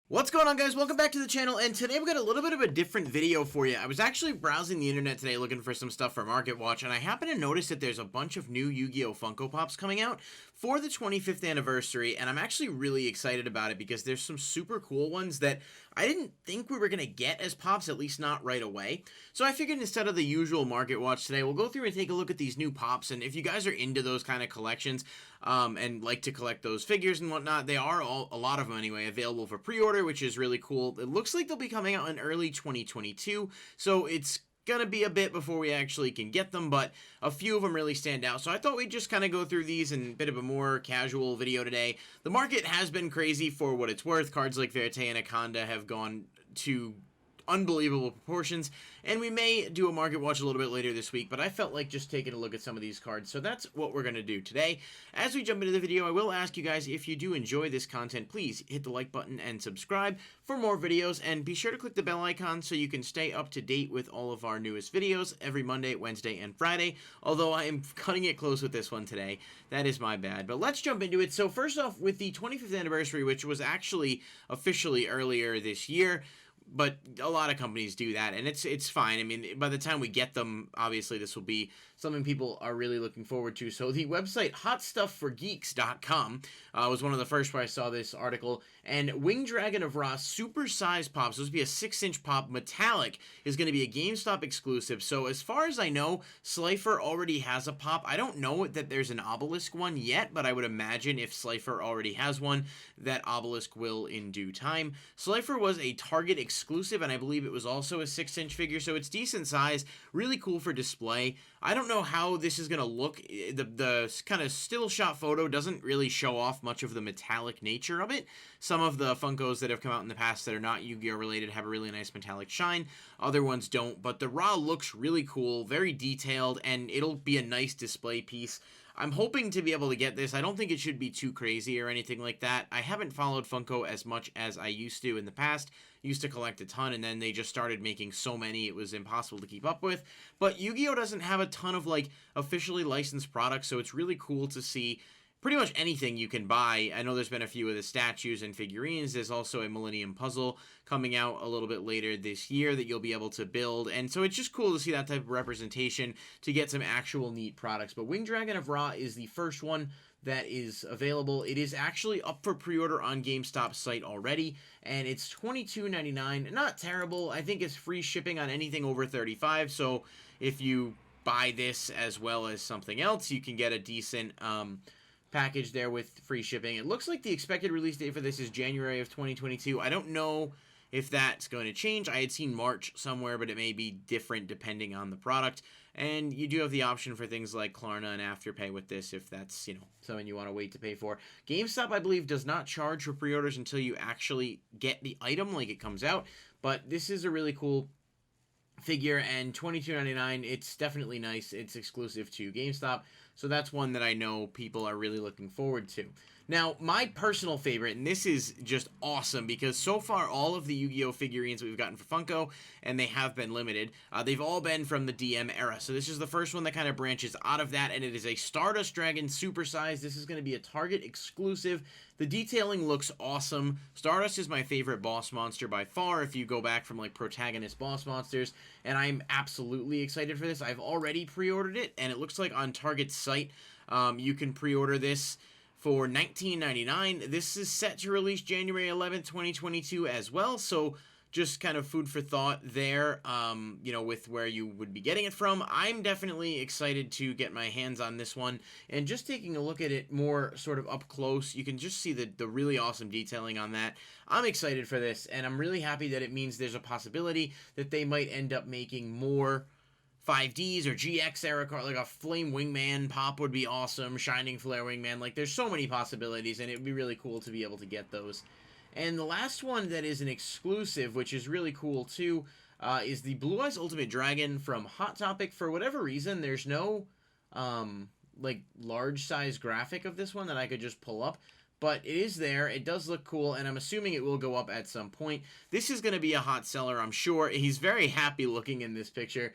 What's going on, guys? Welcome back to the channel, and today we've got a little bit of a different video for you. I was actually browsing the internet today looking for some stuff for Market Watch, and I happened to notice that there's a bunch of new Yu-Gi-Oh! Funko Pops coming out for the 25th anniversary, and I'm actually really excited about it because there's some super cool ones that I didn't think we were going to get as Pops, at least not right away. So I figured instead of the usual Market Watch today, we'll go through and take a look at these new Pops, and if you guys are into those kind of collections and like to collect those figures and whatnot, they are a lot of them anyway, available for pre-order, which is really cool. It looks like they'll be coming out in early 2022, so it's gonna be a bit before we actually can get them, but a few of them really stand out. So I thought we'd just kind of go through these in a bit of a more casual video today. The market has been crazy for what it's worth. Cards like Verte and Anaconda have gone to unbelievable proportions, and we may do a market watch a little bit later this week, but I felt like just taking a look at some of these cards, so that's what we're going to do today. As we jump into the video, I will ask you guys, if you do enjoy this content, please hit the like button and subscribe for more videos, and be sure to click the bell icon so you can stay up to date with all of our newest videos every Monday, Wednesday, and Friday, although I am cutting it close with this one today. That is my bad, but let's jump into it. So first off, with the 25th anniversary, which was actually officially earlier this year, but a lot of companies do that, and it's fine. I mean, by the time we get them, obviously this will be something people are really looking forward to. So the website hotstuffforgeeks.com was one of the first where I saw this article, and Winged Dragon of Ra super-sized pops, supposed to be a 6-inch pop, metallic, is going to be a GameStop exclusive. So as far as I know, Slifer already has a pop. I don't know that there's an Obelisk one yet, but I would imagine if Slifer already has one, that Obelisk will in due time. Slifer was a Target exclusive, and I believe it was also a 6-inch figure, so it's decent size, really cool for display. I don't know how this is going to look. The kind of still shot photo doesn't really show off much of the metallic nature of it. Some of the Funkos that have come out in the past that are not Yu-Gi-Oh! Related have a really nice metallic shine. Other ones don't, but the Ra looks really cool, very detailed, and it'll be a nice display piece. I'm hoping to be able to get this. I don't think it should be too crazy or anything like that. I haven't followed Funko as much as I used to in the past. Used to collect a ton, and then they just started making so many it was impossible to keep up with. But Yu-Gi-Oh! Doesn't have a ton of like officially licensed products, so it's really cool to see pretty much anything you can buy. I know there's been a few of the statues and figurines. There's also a Millennium Puzzle coming out a little bit later this year that you'll be able to build. And so it's just cool to see that type of representation, to get some actual neat products. But Winged Dragon of Ra is the first one that is available. It is actually up for pre-order on GameStop's site already, and it's $22.99. Not terrible. I think it's free shipping on anything over $35, so if you buy this as well as something else, you can get a decent package there with free shipping. It looks like the expected release date for this is January of 2022. I don't know if that's going to change. I had seen March somewhere, but it may be different depending on the product. And you do have the option for things like Klarna and Afterpay with this, if that's, something you want to wait to pay for. GameStop, I believe, does not charge for pre-orders until you actually get the item, like it comes out. But this is a really cool figure, and $22.99, it's definitely nice. It's exclusive to GameStop, so that's one that I know people are really looking forward to. Now, my personal favorite, and this is just awesome, because so far all of the Yu-Gi-Oh! Figurines we've gotten for Funko, and they have been limited, they've all been from the DM era. So this is the first one that kind of branches out of that, and it is a Stardust Dragon supersize. This is going to be a Target exclusive. The detailing looks awesome. Stardust is my favorite boss monster by far, if you go back from like protagonist boss monsters, and I'm absolutely excited for this. I've already pre-ordered it, and it looks like on Target's site, you can pre-order this for $19.99. This is set to release January 11th, 2022 as well, so just kind of food for thought there, with where you would be getting it from. I'm definitely excited to get my hands on this one, and just taking a look at it more sort of up close, you can just see the really awesome detailing on that. I'm excited for this, and I'm really happy that it means there's a possibility that they might end up making more 5Ds or GX era card, like a Flame Wingman pop would be awesome, Shining Flare Wingman, like there's so many possibilities, and it would be really cool to be able to get those. And the last one that is an exclusive, which is really cool too, is the Blue Eyes Ultimate Dragon from Hot Topic. For whatever reason, there's no like large size graphic of this one that I could just pull up, but it is there. It does look cool, and I'm assuming it will go up at some point. This is going to be a hot seller, I'm sure. He's very happy looking in this picture,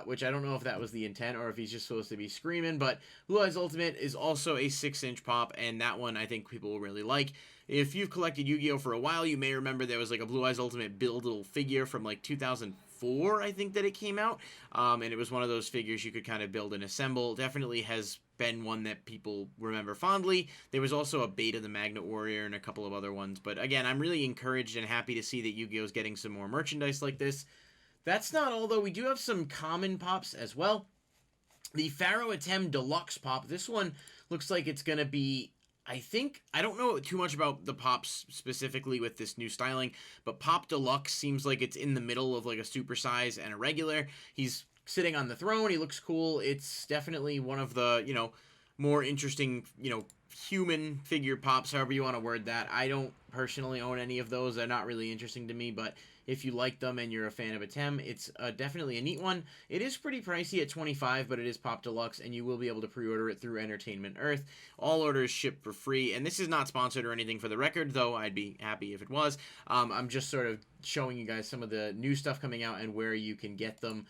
which I don't know if that was the intent or if he's just supposed to be screaming, but Blue Eyes Ultimate is also a 6-inch pop, and that one I think people will really like. If you've collected Yu-Gi-Oh! For a while, you may remember there was like a Blue Eyes Ultimate buildable figure from like 2004, I think, that it came out, and it was one of those figures you could kind of build and assemble. Definitely has been one that people remember fondly. There was also a Beta the Magnet Warrior and a couple of other ones, but again, I'm really encouraged and happy to see that Yu-Gi-Oh! Is getting some more merchandise like this. That's not all, though. We do have some common pops as well. The Pharaoh Attempt Deluxe pop. This one looks like it's going to be, I don't know too much about the pops specifically with this new styling, but Pop Deluxe seems like it's in the middle of like a super size and a regular. He's sitting on the throne. He looks cool. It's definitely one of the, more interesting, human figure pops, however you want to word that. I don't personally own any of those. They're not really interesting to me, but if you like them and you're a fan of Atem, it's definitely a neat one. It is pretty pricey at $25, but it is Pop Deluxe, and you will be able to pre-order it through Entertainment Earth. All orders ship for free, and this is not sponsored or anything for the record, though I'd be happy if it was. I'm just sort of showing you guys some of the new stuff coming out and where you can get them.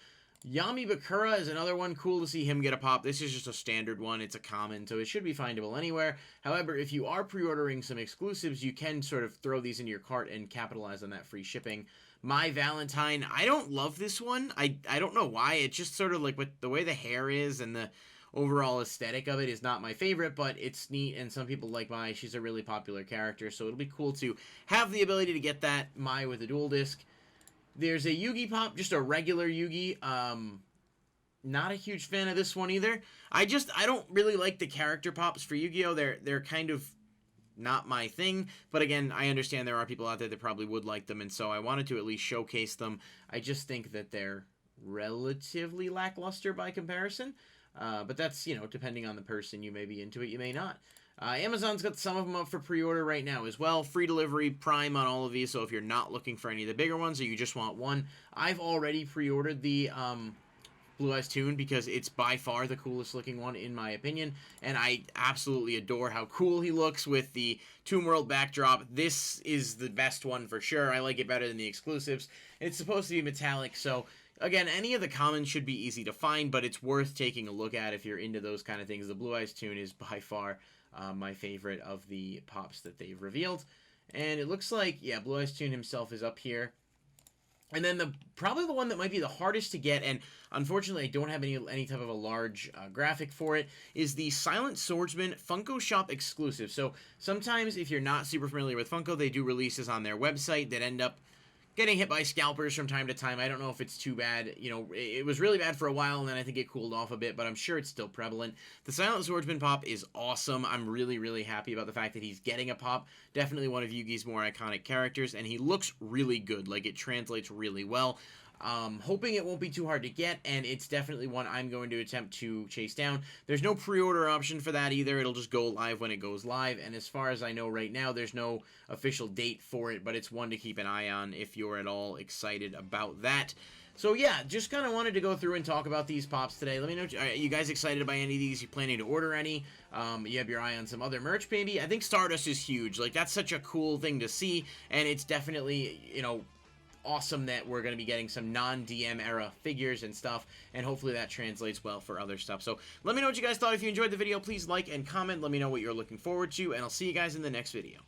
Yami Bakura is another one. Cool to see him get a pop. This is just a standard one. It's a common, so it should be findable anywhere. However, if you are pre-ordering some exclusives, you can sort of throw these into your cart and capitalize on that free shipping. My Valentine, I don't love this one. I don't know why. It's just sort of like with the way the hair is and the overall aesthetic of it is not my favorite, but it's neat, and some people like Mai. She's a really popular character, so it'll be cool to have the ability to get that Mai with a dual disc. There's a Yugi pop, just a regular Yugi. Not a huge fan of this one either. I don't really like the character pops for Yu-Gi-Oh! They're kind of not my thing, but again, I understand there are people out there that probably would like them, and so I wanted to at least showcase them. I just think that they're relatively lackluster by comparison, but that's, depending on the person. You may be into it, you may not. Amazon's got some of them up for pre-order right now as well. Free delivery, Prime on all of these, so if you're not looking for any of the bigger ones or you just want one, I've already pre-ordered the Blue Eyes Toon because it's by far the coolest looking one in my opinion, and I absolutely adore how cool he looks with the Toon World backdrop. This is the best one for sure. I like it better than the exclusives. It's supposed to be metallic, so again, any of the commons should be easy to find, but it's worth taking a look at if you're into those kind of things. The Blue Eyes Toon is by far my favorite of the pops that they've revealed. And it looks like, yeah, Blue Eyes Toon himself is up here. And then probably the one that might be the hardest to get, and unfortunately I don't have any type of a large graphic for it, is the Silent Swordsman Funko Shop exclusive. So sometimes if you're not super familiar with Funko, they do releases on their website that end up getting hit by scalpers from time to time. I don't know if it's too bad. It was really bad for a while, and then I think it cooled off a bit, but I'm sure it's still prevalent. The Silent Swordsman pop is awesome. I'm really, really happy about the fact that he's getting a pop. Definitely one of Yugi's more iconic characters, and he looks really good. Like, it translates really well. Hoping it won't be too hard to get, and it's definitely one I'm going to attempt to chase down. There's no pre-order option for that either. It'll just go live when it goes live, and as far as I know right now, there's no official date for it, but it's one to keep an eye on if you're at all excited about that. So yeah, just kind of wanted to go through and talk about these pops today. Let me know, are you guys excited by any of these? You planning to order any? You have your eye on some other merch maybe? I think Stardust is huge. Like, that's such a cool thing to see, and it's definitely, awesome that we're going to be getting some non-DM era figures and stuff, and hopefully that translates well for other stuff. So let me know what you guys thought. If you enjoyed the video, please like and comment. Let me know what you're looking forward to, and I'll see you guys in the next video.